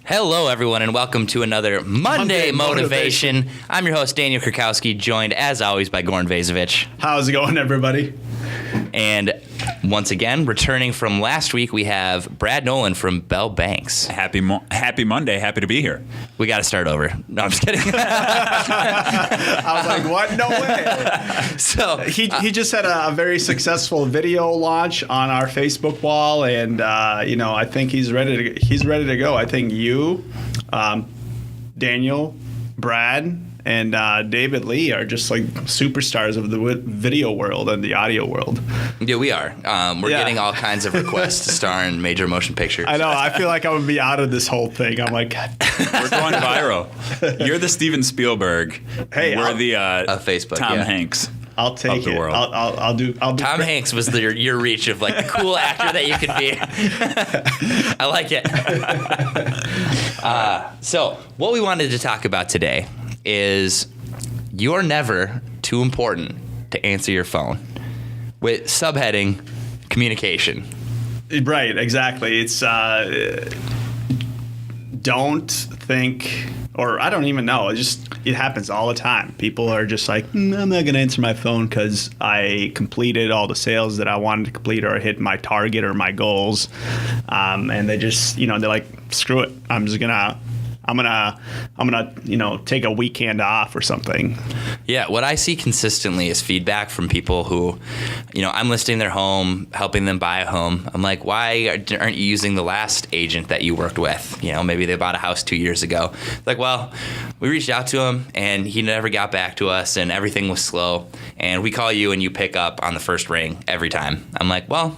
Hello, everyone, and welcome to another Monday Motivation. I'm your host, Daniel Krakowski, joined, as always, by Goran Vazovic. How's it going, everybody? And once again, returning from last week, we have Brad Nolan from Bell Banks. Happy Monday. Happy to be here. We got to start over. No, I'm just kidding. I was like, what? No way. So he just had a very successful video launch on our Facebook wall, and I think he's ready to go. I think you, Daniel, Brad, and David Lee are just like superstars of the video world and the audio world. Yeah, we are. We're getting all kinds of requests to star in major motion pictures. I know. I feel like I'm going to be out of this whole thing. I'm like, God. We're going viral. You're the Steven Spielberg. Hey, we're the Facebook, Tom Hanks. I'll take it. World. I'll do. Tom Hanks was your reach of like the cool actor that you could be. I like it. So what we wanted to talk about today is you're never too important to answer your phone, with subheading communication. Right, exactly. It's don't think, or I don't even know. It happens all the time. People are just like, I'm not going to answer my phone because I completed all the sales that I wanted to complete, or I hit my target or my goals, and they just, they're like, screw it. I'm gonna take a weekend off or something. Yeah, what I see consistently is feedback from people who, I'm listing their home, helping them buy a home. I'm like, why aren't you using the last agent that you worked with? Maybe they bought a house 2 years ago. Like, well, we reached out to him and he never got back to us and everything was slow. And we call you and you pick up on the first ring every time. I'm like, well,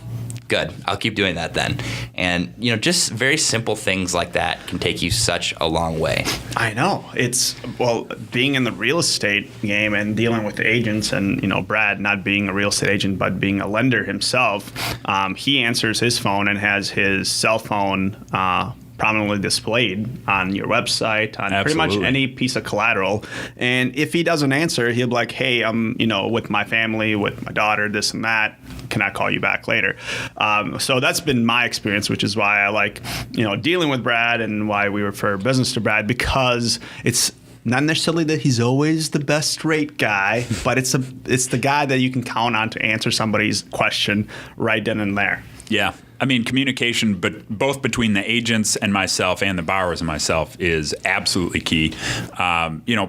good. I'll keep doing that then. And, just very simple things like that can take you such a long way. I know. Being in the real estate game and dealing with agents and, Brad not being a real estate agent but being a lender himself, he answers his phone and has his cell phone prominently displayed on your website, on Absolutely. Pretty much any piece of collateral. And if he doesn't answer, he'll be like, hey, I'm, with my family, with my daughter, this and that. Can I call you back later? So that's been my experience, which is why I like, dealing with Brad and why we refer business to Brad, because it's not necessarily that he's always the best rate guy, but it's the guy that you can count on to answer somebody's question right then and there. Yeah. I mean, communication, but both between the agents and myself and the borrowers and myself is absolutely key.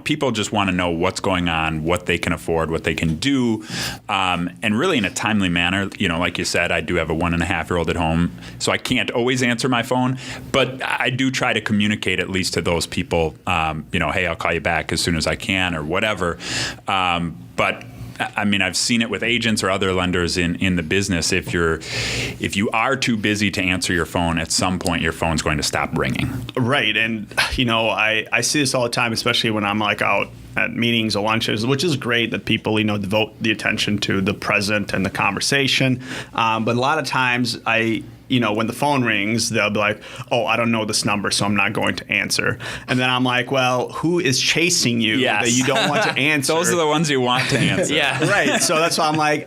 People just want to know what's going on, what they can afford, what they can do, and really in a timely manner. Like you said, I do have a 1.5-year-old at home, so I can't always answer my phone, but I do try to communicate at least to those people, hey, I'll call you back as soon as I can or whatever. But I mean, I've seen it with agents or other lenders in the business. If you are too busy to answer your phone, at some point your phone's going to stop ringing. Right. And, I see this all the time, especially when I'm like out at meetings or lunches, which is great that people, devote the attention to the present and the conversation. But a lot of times when the phone rings, they'll be like, oh, I don't know this number, so I'm not going to answer. And then I'm like, well, who is chasing you that you don't want to answer? Those are the ones you want to answer. Yeah. Right. So that's why I'm like,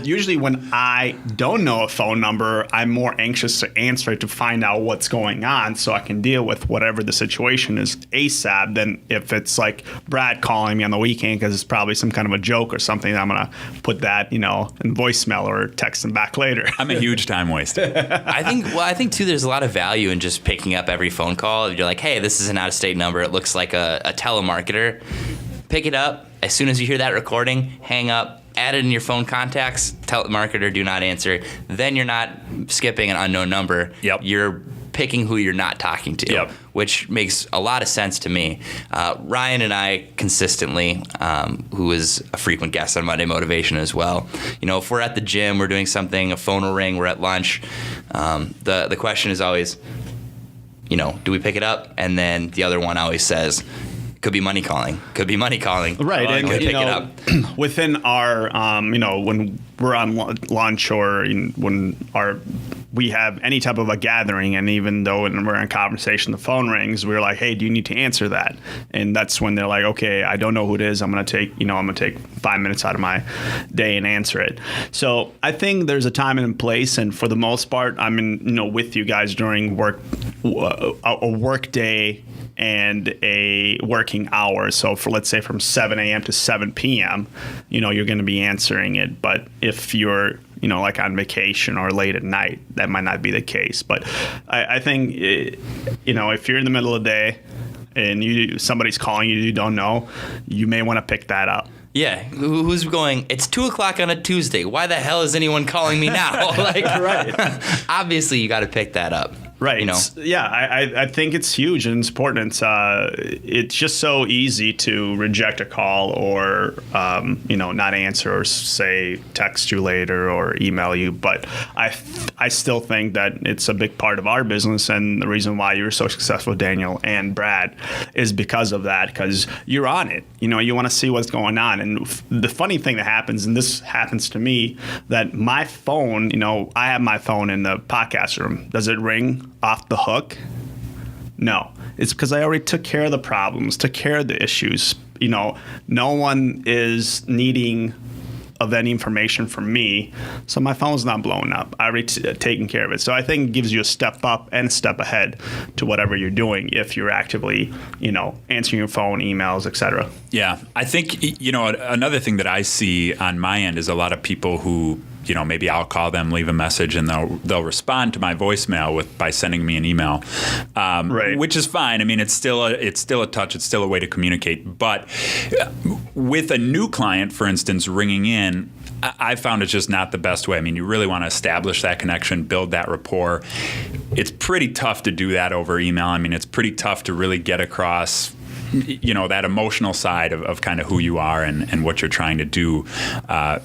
usually when I don't know a phone number, I'm more anxious to answer it to find out what's going on so I can deal with whatever the situation is ASAP than if it's like Brad calling me on the weekend because it's probably some kind of a joke or something. I'm going to put that, in voicemail or text him back later. I'm a huge time waster. I think too, there's a lot of value in just picking up every phone call. You're like, hey, this is an out-of-state number. It looks like a telemarketer. Pick it up. As soon as you hear that recording, hang up, add it in your phone contacts, telemarketer, do not answer. Then you're not skipping an unknown number. Yep. You're picking who you're not talking to, Yep. which makes a lot of sense to me. Ryan and I consistently, who is a frequent guest on Monday Motivation as well, if we're at the gym, we're doing something, a phone will ring, we're at lunch, the question is always, do we pick it up? And then the other one always says, could be money calling. Right, and pick it up. Within our, when we're on lunch or when we have any type of a gathering, and even though when we're in conversation, the phone rings, we're like, hey, do you need to answer that? And that's when they're like, okay, I don't know who it is. I'm gonna take 5 minutes out of my day and answer it. So I think there's a time and place, and for the most part, I'm with you guys during a work day and a working hour. So let's say from 7 a.m. to 7 p.m., you're going to be answering it. But if you're, like on vacation or late at night, that might not be the case. But I think, if you're in the middle of the day and somebody's calling you don't know, you may want to pick that up. Yeah, who's going, it's 2:00 on a Tuesday. Why the hell is anyone calling me now? Right. Obviously, you got to pick that up. Right. Yeah, I think it's huge and it's important. It's just so easy to reject a call or, not answer or say text you later or email you. But I still think that it's a big part of our business. And the reason why you're so successful, Daniel and Brad, is because of that, because you're on it. You want to see what's going on. And the funny thing that happens, and this happens to me, that my phone, I have my phone in the podcast room. Does it ring off the hook? No. It's because I already took care of the problems, took care of the issues. No one is needing of any information from me, so my phone's not blowing up. I already taken care of it. So I think it gives you a step up and a step ahead to whatever you're doing if you're actively, answering your phone, emails, etc. Yeah, I think another thing that I see on my end is a lot of people who, maybe I'll call them, leave a message, and they'll respond to my voicemail by sending me an email, right. Which is fine. I mean, it's still a touch. It's still a way to communicate. But with a new client, for instance, ringing in, I found it's just not the best way. I mean, you really want to establish that connection, build that rapport. It's pretty tough to do that over email. I mean, it's pretty tough to really get across that emotional side of kind of who you are and what you're trying to do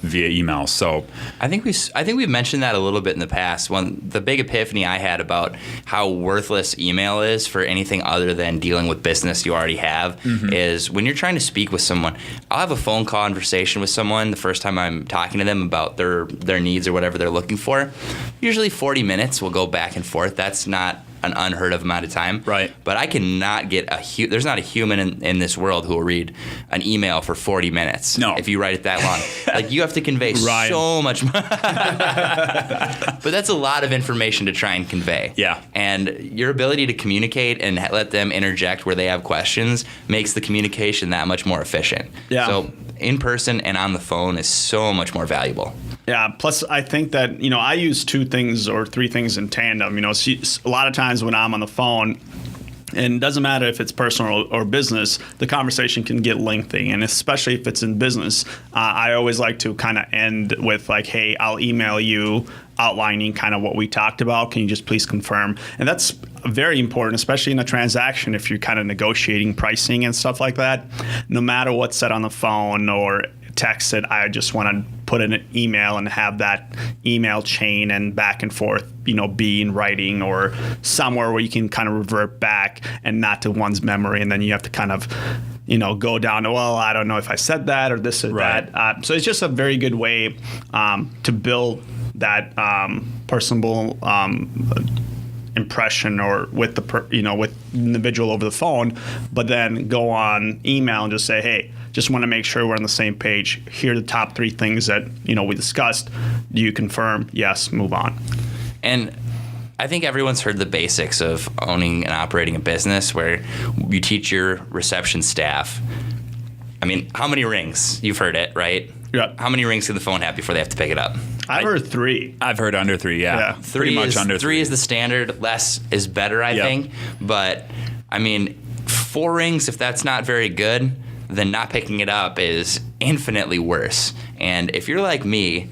via email. So I think we've mentioned that a little bit in the past. The big epiphany I had about how worthless email is for anything other than dealing with business you already have is when you're trying to speak with someone. I'll have a phone conversation with someone the first time I'm talking to them about their needs or whatever they're looking for. Usually 40 minutes we'll go back and forth. That's not an unheard of amount of time. Right. But I cannot get there's not a human in this world who will read an email for 40 minutes. No. If you write it that long. Like, you have to convey so much more. But that's a lot of information to try and convey. Yeah. And your ability to communicate and let them interject where they have questions makes the communication that much more efficient. Yeah. So in person and on the phone is so much more valuable. Yeah. Plus, I think that, I use 2 things or 3 things in tandem. A lot of times when I'm on the phone, and it doesn't matter if it's personal or business, the conversation can get lengthy. And especially if it's in business, I always like to kind of end with like, hey, I'll email you outlining kind of what we talked about. Can you just please confirm? And that's very important, especially in a transaction, if you're kind of negotiating pricing and stuff like that. No matter what's said on the phone or texted, I just want to put in an email and have that email chain and back and forth, be in writing or somewhere where you can kind of revert back and not to one's memory. And then you have to kind of, go down to, well, I don't know if I said that or this or that. So it's just a very good way to build that personable impression or with the with the individual over the phone, but then go on email and just say, hey, just want to make sure we're on the same page. Here are the top 3 things that we discussed. Do you confirm? Yes, move on. And I think everyone's heard the basics of owning and operating a business, where you teach your reception staff. I mean, how many rings? You've heard it, right? Yeah. How many rings can the phone have before they have to pick it up? I've heard 3. I've heard under 3, yeah. Pretty much under 3. 3 is the standard. Less is better, I think. But, I mean, 4 rings, if that's not very good, then not picking it up is infinitely worse. And if you're like me,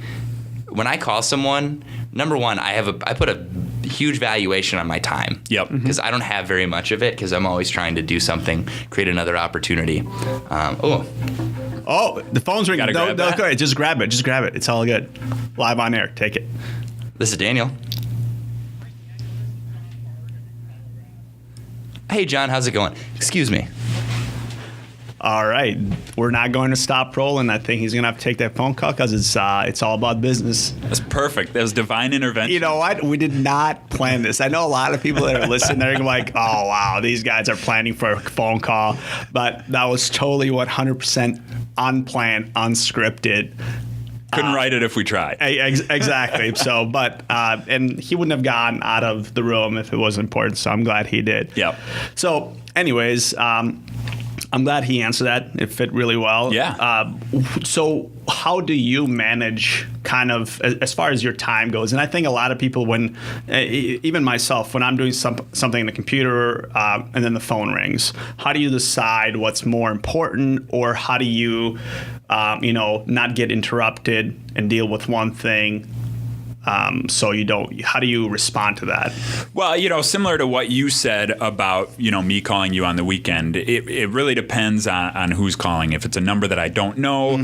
when I call someone, number one, I put a huge valuation on my time. Yep. Because I don't have very much of it because I'm always trying to do something, create another opportunity. Oh, the phone's ringing. Gotta grab that? Go ahead. Just grab it. It's all good. Live on air. Take it. This is Daniel. Hey, John, how's it going? Excuse me. All right. We're not going to stop rolling. I think he's going to have to take that phone call because it's all about business. That's perfect. That was divine intervention. You know what? We did not plan this. I know a lot of people that are listening, they're like, oh, wow, these guys are planning for a phone call. But that was totally 100% unplanned, unscripted. Couldn't write it if we tried. Exactly. So, and he wouldn't have gotten out of the room if it wasn't important. So I'm glad he did. Yep. So anyways, I'm glad he answered that. It fit really well. Yeah. So how do you manage kind of as far as your time goes? And I think a lot of people, when even myself, when I'm doing something in the computer and then the phone rings, how do you decide what's more important, or how do you, not get interrupted and deal with one thing? So you don't. How do you respond to that? Well, similar to what you said about, me calling you on the weekend, it really depends on who's calling. If it's a number that I don't know,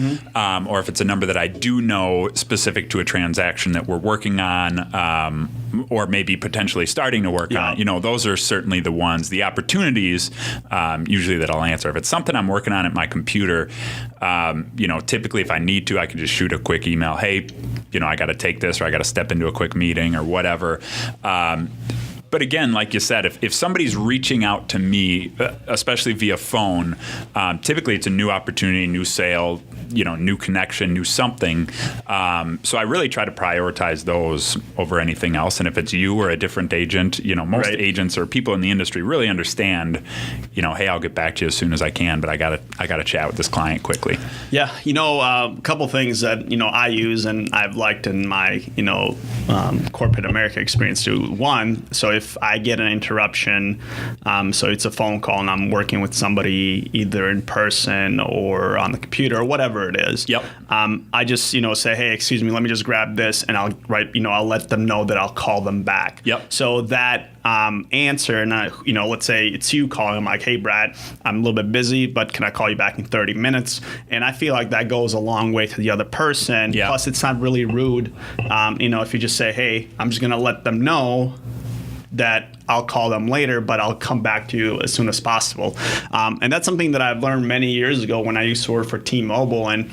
or if it's a number that I do know specific to a transaction that we're working on, or maybe potentially starting to work on, those are certainly the ones, the opportunities, usually that I'll answer. If it's something I'm working on at my computer, typically if I need to, I can just shoot a quick email. Hey, I got to take this, or I got to step into a quick meeting or whatever. But again, like you said, if somebody's reaching out to me, especially via phone, typically it's a new opportunity, new sale, new connection, new something. So I really try to prioritize those over anything else. And if it's you or a different agent, most agents or people in the industry really understand, hey, I'll get back to you as soon as I can, but I gotta chat with this client quickly. Yeah, a couple things that I use and I've liked in my corporate America experience too. One, so if I get an interruption, so it's a phone call and I'm working with somebody either in person or on the computer or whatever it is. Yep. I just say, hey, excuse me, let me just grab this, and I'll let them know that I'll call them back. Yep. So that answer, and let's say it's you calling. I'm like, hey, Brad, I'm a little bit busy, but can I call you back in 30 minutes? And I feel like that goes a long way to the other person. Yeah. Plus, it's not really rude, if you just say, hey, I'm just going to let them know that I'll call them later, but I'll come back to you as soon as possible. And that's something that I've learned many years ago when I used to work for T-Mobile, and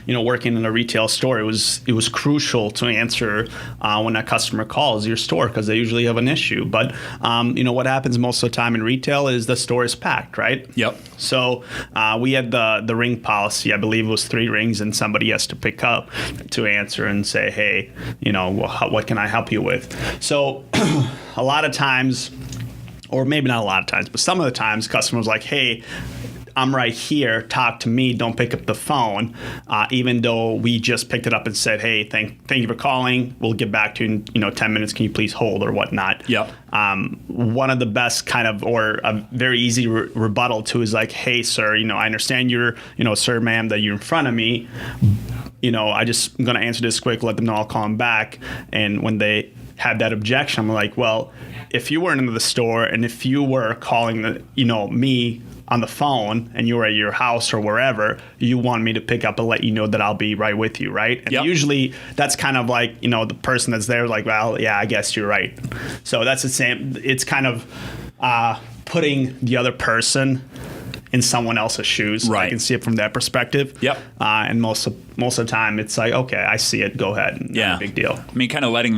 working in a retail store, it was crucial to answer when a customer calls your store because they usually have an issue. But what happens most of the time in retail is the store is packed, right? Yep. So we had the ring policy. I believe it was 3 rings, and somebody has to pick up to answer and say, hey, what can I help you with? So a lot of times, or maybe not a lot of times, but some of the times, customers are like, hey, I'm right here, talk to me, don't pick up the phone, even though we just picked it up and said, hey, thank you for calling, we'll get back to you in 10 minutes, can you please hold, or whatnot. Yep. One of the best kind of, or a very easy rebuttal to is like, hey, sir, I understand you're, sir, ma'am, that you're in front of me, I'm going to answer this quick, let them know I'll call them back. And when they have that objection, I'm like, well, if you weren't in the store and if you were calling me on the phone and you were at your house or wherever, you want me to pick up and let you know that I'll be right with you, right? And usually that's kind of like, the person that's there like, well, yeah, I guess you're right. So that's the same. It's kind of putting the other person in someone else's shoes. Right. I can see it from that perspective. Yep. And most of the time it's like, okay, I see it, go ahead. Not a big deal. I mean, kind of letting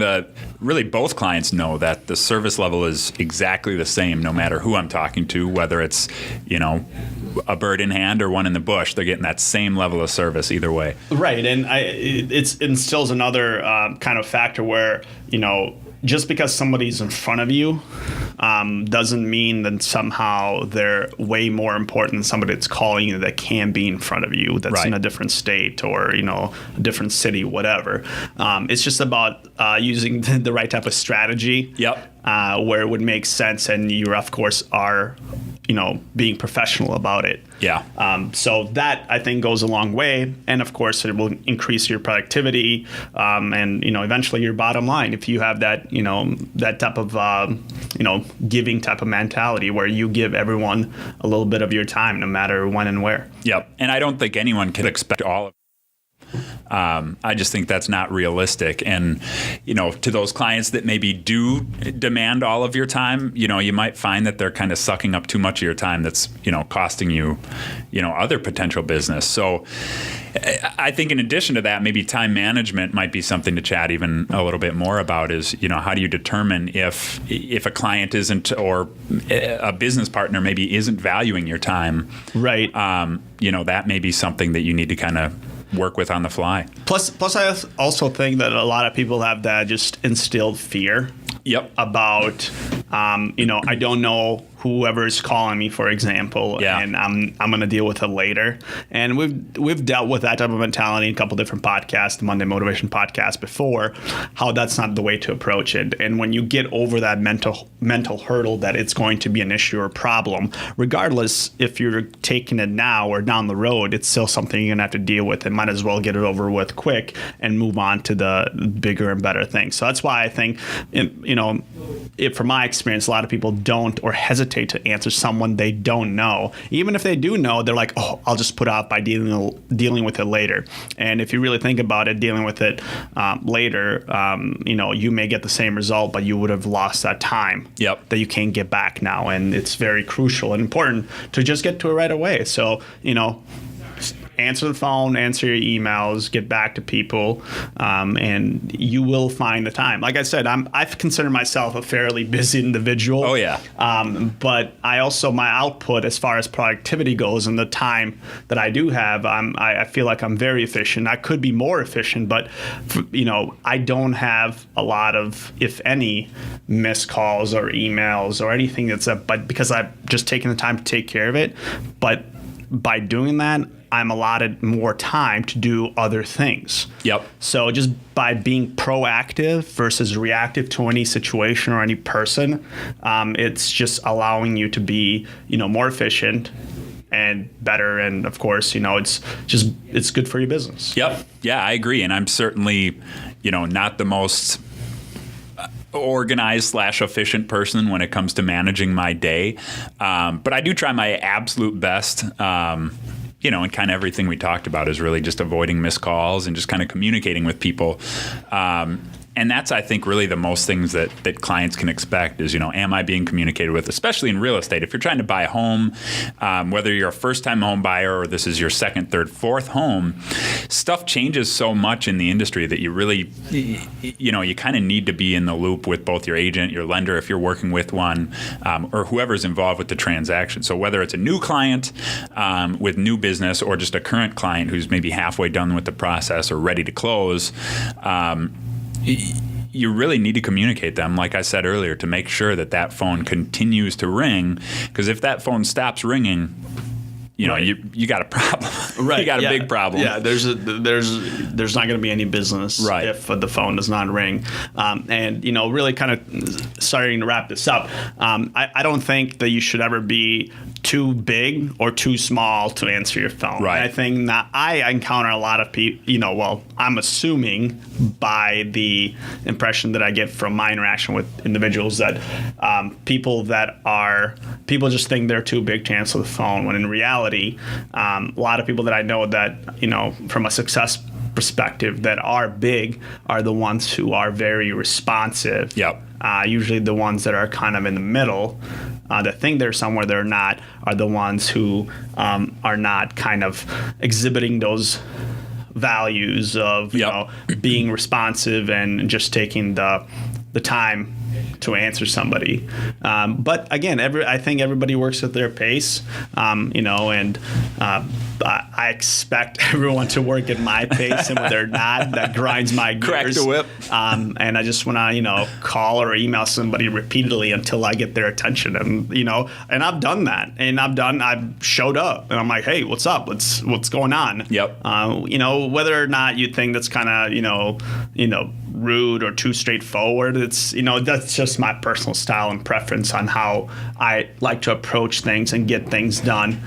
really both clients know that the service level is exactly the same no matter who I'm talking to, whether it's, a bird in hand or one in the bush, they're getting that same level of service either way. Right. And it instills another kind of factor where, just because somebody's in front of you doesn't mean that somehow they're way more important than somebody that's calling you that can be in front of you, that's in a different state or, a different city, whatever. It's just about using the right type of strategy. Yep. Where it would make sense, and you, of course, are being professional about it. Yeah. So that I think goes a long way, and of course it will increase your productivity, and eventually your bottom line if you have that that type of giving type of mentality where you give everyone a little bit of your time, no matter when and where. Yep. And I don't think anyone can expect all of it. I just think that's not realistic. And, to those clients that maybe do demand all of your time, you might find that they're kind of sucking up too much of your time that's, costing you, other potential business. So I think in addition to that, maybe time management might be something to chat even a little bit more about is, how do you determine if a client isn't, or a business partner maybe isn't valuing your time? Right. That may be something that you need to kind of work with on the fly. Plus, I also think that a lot of people have that just instilled fear. Yep. About, I don't know whoever is calling me, for example, and I'm going to deal with it later. And we've dealt with that type of mentality in a couple different podcasts, the Monday Motivation podcast before, how that's not the way to approach it. And when you get over that mental hurdle that it's going to be an issue or problem, regardless if you're taking it now or down the road, it's still something you're going to have to deal with, and might as well get it over with quick and move on to the bigger and better things. So that's why I think, from my experience, a lot of people don't or hesitate to answer someone they don't know. Even if they do know, they're like, oh, I'll just put off by dealing with it later. And if you really think about it, dealing with it later, you may get the same result, but you would have lost that time that you can't get back now. And it's very crucial and important to just get to it right away. So, answer the phone, answer your emails, get back to people, and you will find the time. Like I said, I consider myself a fairly busy individual. Oh, yeah. But I also, my output as far as productivity goes and the time that I do have, I feel like I'm very efficient. I could be more efficient, but, I don't have a lot of, if any, missed calls or emails or anything but because I've just taken the time to take care of it. But by doing that, I'm allotted more time to do other things. Yep. So just by being proactive versus reactive to any situation or any person, it's just allowing you to be, more efficient and better. And of course, it's good for your business. Yep. Yeah, I agree. And I'm certainly, not the most organized / efficient person when it comes to managing my day. But I do try my absolute best. And kind of everything we talked about is really just avoiding missed calls and just kind of communicating with people. And that's, I think, really the most things that clients can expect is, am I being communicated with, especially in real estate? If you're trying to buy a home, whether you're a first-time home buyer or this is your second, third, fourth home, stuff changes so much in the industry that you really, you kind of need to be in the loop with both your agent, your lender, if you're working with one, or whoever's involved with the transaction. So whether it's a new client with new business or just a current client who's maybe halfway done with the process or ready to close, you really need to communicate them, like I said earlier, to make sure that phone continues to ring. Because if that phone stops ringing, you got a problem. Right. You got a big problem. Yeah, there's not going to be any business if the phone does not ring. And really kind of starting to wrap this up, I don't think that you should ever be too big or too small to answer your phone. Right. And I think that I encounter a lot of people, I'm assuming by the impression that I get from my interaction with individuals that people just think they're too big to answer the phone, when in reality, a lot of people that I know that, from a success perspective that are big are the ones who are very responsive. Yep. Usually the ones that are kind of in the middle, that think they're somewhere they're not, are the ones who are not kind of exhibiting those values of being responsive and just taking the time to answer somebody. But again, I think everybody works at their pace, and I expect everyone to work at my pace, and when they're not, that grinds my gears. Crack the whip. And I just want to, call or email somebody repeatedly until I get their attention. And I've done that, and I've showed up, and I'm like, hey, what's up? What's going on? Yep. Whether or not you think that's kind of, rude or too straightforward. It's, that's just my personal style and preference on how I like to approach things and get things done,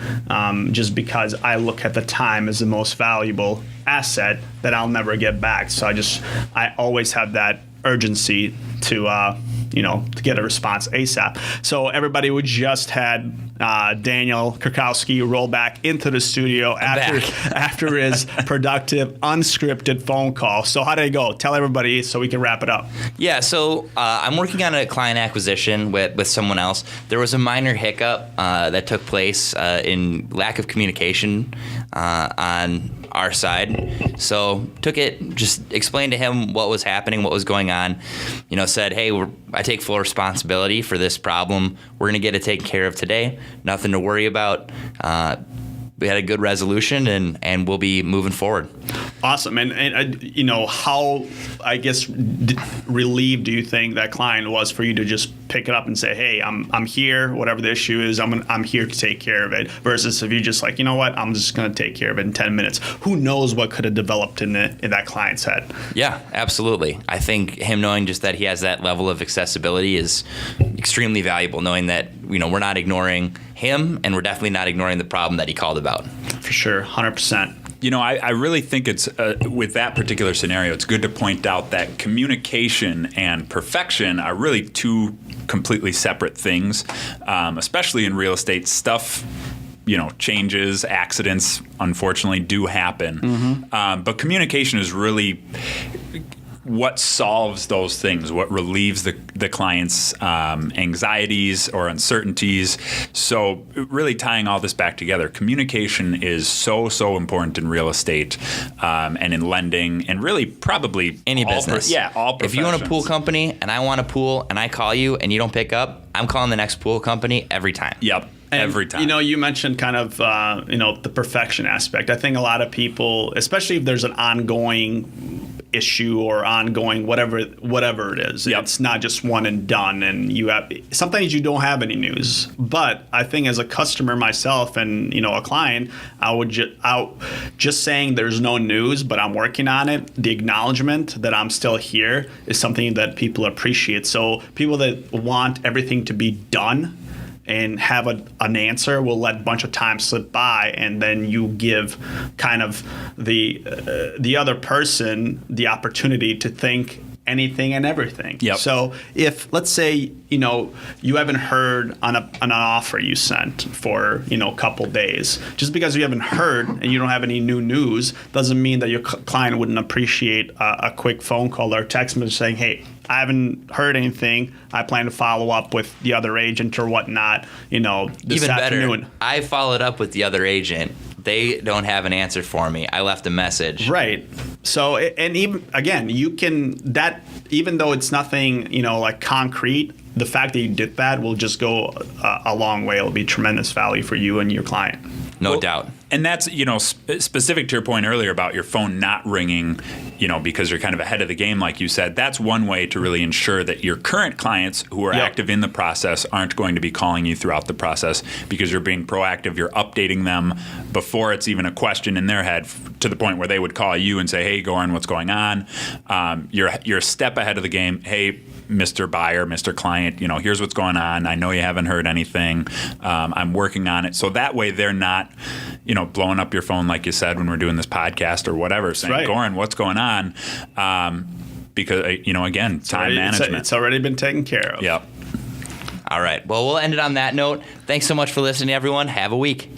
just because I look at the time as the most valuable asset that I'll never get back. So I always have that urgency to get a response ASAP. So everybody, we just had Daniel Krakowski roll back into the studio after his productive, unscripted phone call. So how did it go? Tell everybody so we can wrap it up. Yeah, so I'm working on a client acquisition with someone else. There was a minor hiccup that took place in lack of communication on our side. So just explained to him what was happening, what was going on. Said, hey, I take full responsibility for this problem. We're going to get it taken care of today. Nothing to worry about. We had a good resolution, and we'll be moving forward. Awesome. And how, I guess, relieved do you think that client was for you to just pick it up and say, hey, I'm here, whatever the issue is, I'm here to take care of it, versus if you just like, you know what, I'm just going to take care of it in 10 minutes. Who knows what could have developed in that client's head? Yeah, absolutely. I think him knowing just that he has that level of accessibility is extremely valuable, knowing that, we're not ignoring him, and we're definitely not ignoring the problem that he called about. For sure, 100%. I really think it's with that particular scenario, it's good to point out that communication and perfection are really two completely separate things, especially in real estate. Stuff, changes, accidents, unfortunately, do happen. Mm-hmm. But communication is really what solves those things, what relieves the client's anxieties or uncertainties. So really tying all this back together, communication is so important in real estate and in lending, and really probably any business. All professions. If you own a pool company and I want a pool and I call you and you don't pick up, I'm calling the next pool company every time. Yep. And, every time. You mentioned kind of, the perfection aspect. I think a lot of people, especially if there's an ongoing issue or ongoing whatever it is, yep. It's not just one and done, and sometimes you don't have any news. But I think as a customer myself and a client, I would just saying there's no news, but I'm working on it, the acknowledgement that I'm still here is something that people appreciate. So people that want everything to be done and have an answer will let a bunch of time slip by, and then you give kind of the other person the opportunity to think anything and everything. Yep. So if, let's say, you haven't heard on an offer you sent for, a couple days, just because you haven't heard and you don't have any new news doesn't mean that your client wouldn't appreciate a quick phone call or text message saying, hey, I haven't heard anything. I plan to follow up with the other agent or whatnot, this Even afternoon. Better, I followed up with the other agent. They don't have an answer for me. I left a message. Right. So, and even, again, even though it's nothing, like concrete, the fact that you did that will just go a long way. It'll be tremendous value for you and your client. No doubt. And that's, specific to your point earlier about your phone not ringing, because you're kind of ahead of the game, like you said. That's one way to really ensure that your current clients who are active in the process aren't going to be calling you throughout the process, because you're being proactive. You're updating them before it's even a question in their head, to the point where they would call you and say, hey, Goran, what's going on? You're a step ahead of the game. Hey, Mr. Buyer, Mr. Client, here's what's going on. I know you haven't heard anything. I'm working on it. So that way they're not, blowing up your phone, like you said, when we're doing this podcast or whatever, saying, right, Goran, what's going on? Because, again, time management. It's already been taken care of. Yep. All right. Well, we'll end it on that note. Thanks so much for listening, everyone. Have a week.